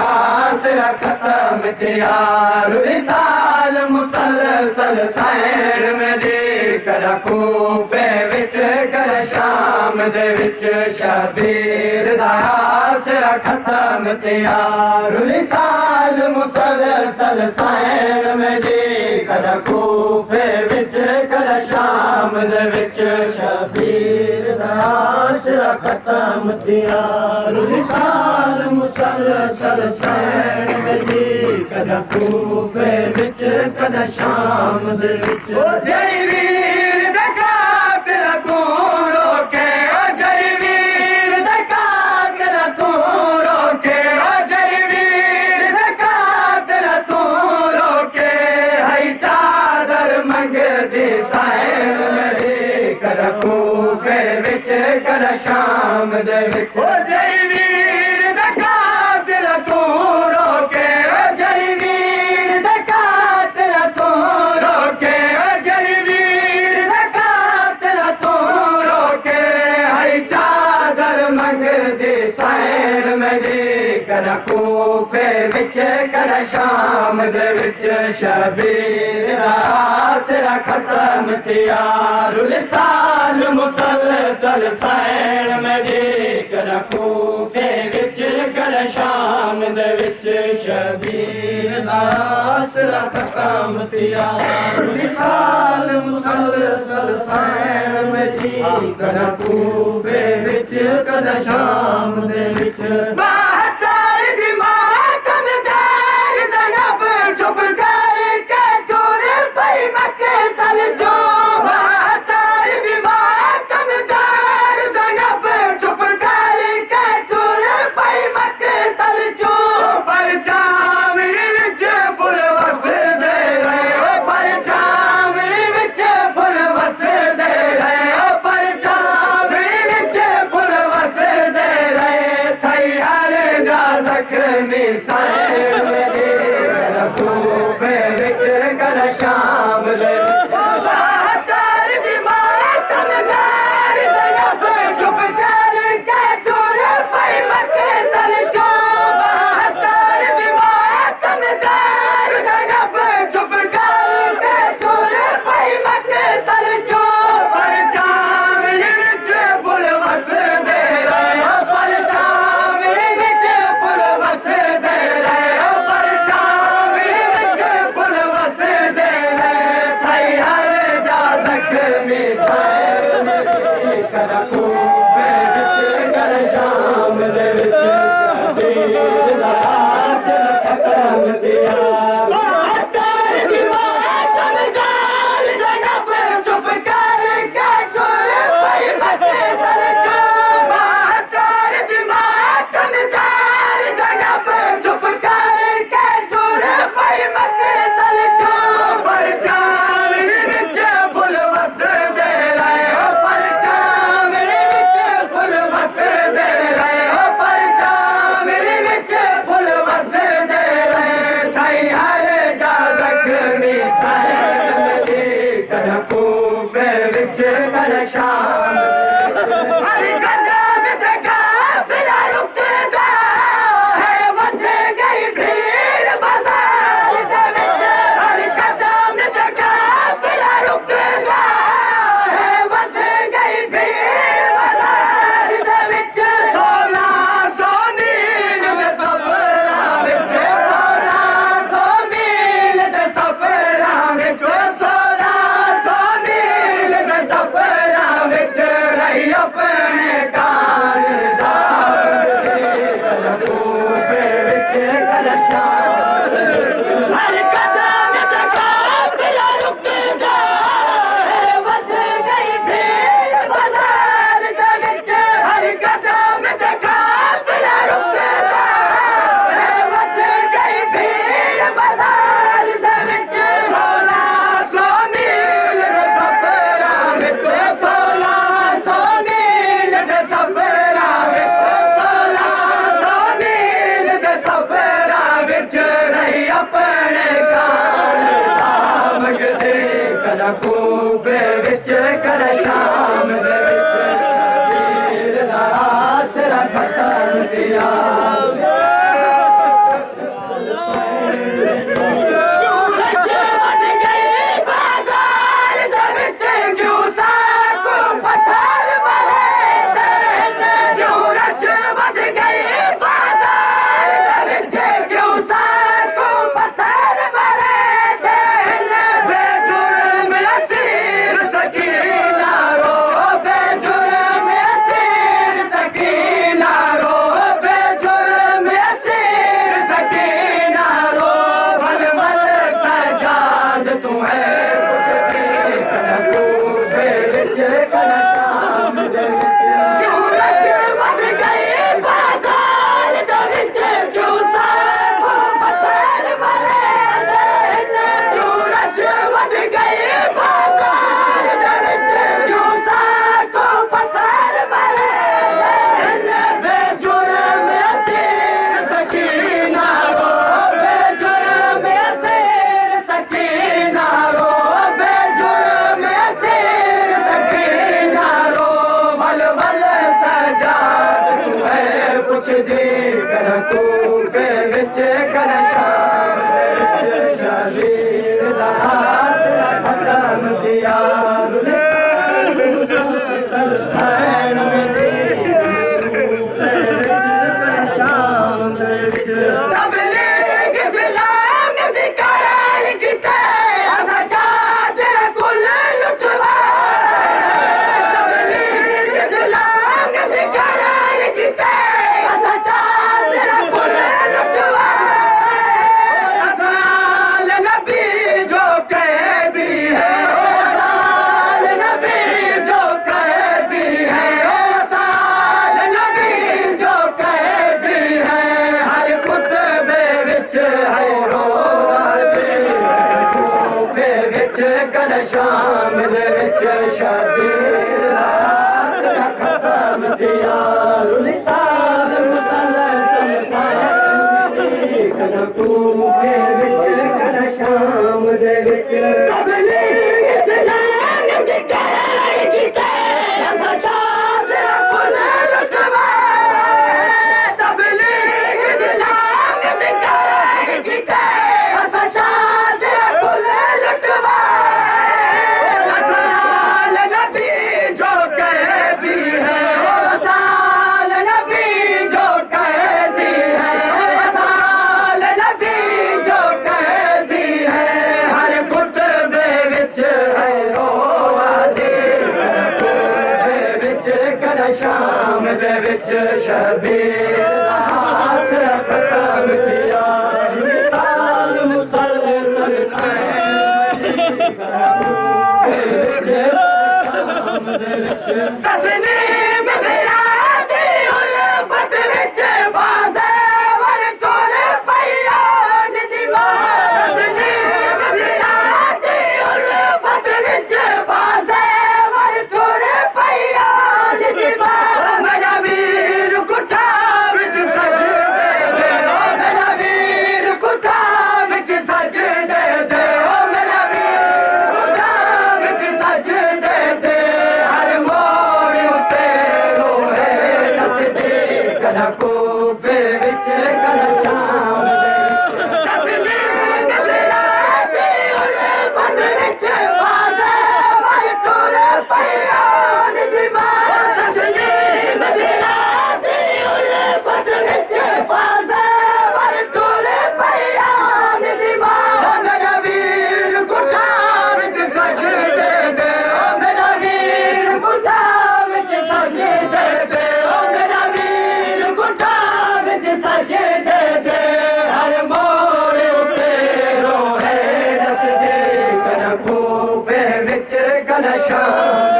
आसरा खत्म थिया रुसाल मुसलसल सैण में दी कर कूफे विच कर शाम दे विच शबीर दा आसरा खत्म थिया रुसाल मुसलसल सैण में दी कर कूफे विच कर शाम दे विच शबीर दा आसरा खत्म थिया रुसाल मुसलसल सैण में दी कर कूफे विच कर शाम दे विच जय वीर दा कातिल तू रोके जय वीर दा कातिल तू रोके जय वीर दा कातिल तू रोके हई चादर मंगदी सैण में दी कर कूफे विच कर शाम दे विच जय वीर दा कातिल तू रोके जय वीर दा कातिल तू रोके जय वीर दा कातिल तू रोके हई चादर मंगदी सैण में दी कर कूफे विच कर शाम दे विच शबीर दा आसरा खत्म थिया रुसाल मुसलसल सैण में दी कर कूफे विच कर शाम दे विच शबीर दा आसरा खत्म थिया रुसाल मुसलसल सैण में दी कर कूफे विच कर शाम दे विच चुप कर के टूर पई मक्के तल जो चुप कर के टूर पई मक्के तल जो पर जामनी विच फुल वस दे रहे पर जामनी विच फुल वस दे रहे पर जामनी विच फुल वस दे रहे थई हर जा जख्मी सैण में दी कूफे विच कर शाम दे चुप कर के टूर पई मक्के तल जो चुप कर के टूर पई मक्के तल जो पर जामनी विच फुल वस दे रहे पर जामनी विच फुल वस दे रहे पर जामनी विच फुल वस दे रहे थई हर जा जख्मी सैण में दी कर कूफे विच कर शाम दे विच शबीर दा आसरा खत्म थिया चुप कर के टूर पई मक्के तल जो चुप कर के टूर पई मक्के तल जो पर जामनी विच फुल वस दे रहे पर जामनी विच फुल वस दे रहे पर जामनी विच फुल वस दे रहे थई हर जा जख्मी सैण में दी कर कूफे विच कर शाम हर कदम ते काफिला रुकदा है वध गई भीड़ बाजार दे विच हर कदम ते काफिला रुकदा है वध गई भीड़ बाजार दे विच 1600 मील दे सफरां विच 1600 मील दे सफरां विच 1600 मील दे सफरां विच रही अपने कान दा कर कूफे विच कर शाम हर कदम ते काफिला रुकदा है वध गई भीड़ बाजार दे विच हर कदम ते काफिला रुकदा है वध गई भीड़ बाजार दे विच 1600 मील दे सफरां विच 1600 मील दे सफरां विच 1600 मील दे सफरां विच रही अपने कान दा मंगदी कर कूफे विच कर शाम दे विच शबीर दा आसरा खत्म थिया नसदी कदा कूफे विच कदा शाम दे विच शबीर दा आसरा खत्म दिया हुसैन मेरी कूफे विच कदा शाम दे विच तबलीग इस्लाम दी करार कीते असा चाहते कुल लुटवा तबलीग इस्लाम दी करार कीते असा चाहते कुल लुटवा असाल नबी जो कहती है असाल नबी जो कहती है असाल नबी जो कहती है हर कुतबे विच है रोज़े कूफे विच कदा शाम दे विच शबीर दा आसरा खत्म दिया लिसान मुसलसल कदा कूफे विच कदा शाम दे विच तबलीग इस्लाम दी करार कीते असा चाहते कुल लुटवा तबलीग इस्लाम दी करार कीते असा चाहते कुल लुटवा असाल नबी जो कहती है असाल नबी जो कहती है असाल नबी जो कहती है हर कुतबे विच है रोज़े कूफे विच कदा शाम दे विच शबीर दा आसरा खत्म दिया मिसाल मुसलसल तस्नीम बिराती उल्फत विच बाज़े वर तुर पईया निदी तस्नीम बिराती उल्फत विच बाज़े वर तुर पईया निदी मेरा वीर कुठा विच सजदे दे मेरा वीर कुठा विच सजदे दे मेरा वीर कुठा विच सजदे दे हर मोड़ उते रोहे नसदी कदा कूफे विच कदा शाम दे तस्नीम बिराती उल्फत विच बाज़े वर तुर पईया निदी तस्नीम बिराती उल्फत विच बाज़े वर तुर पईया निदी मेरा वीर कुठा विच सजदे दे मेरा वीर कुठा विच सजदे दे मेरा वीर कुठा विच सजदे दे हर मोड़ उते रोहे नसदी कदा कूफे विच कदा शाम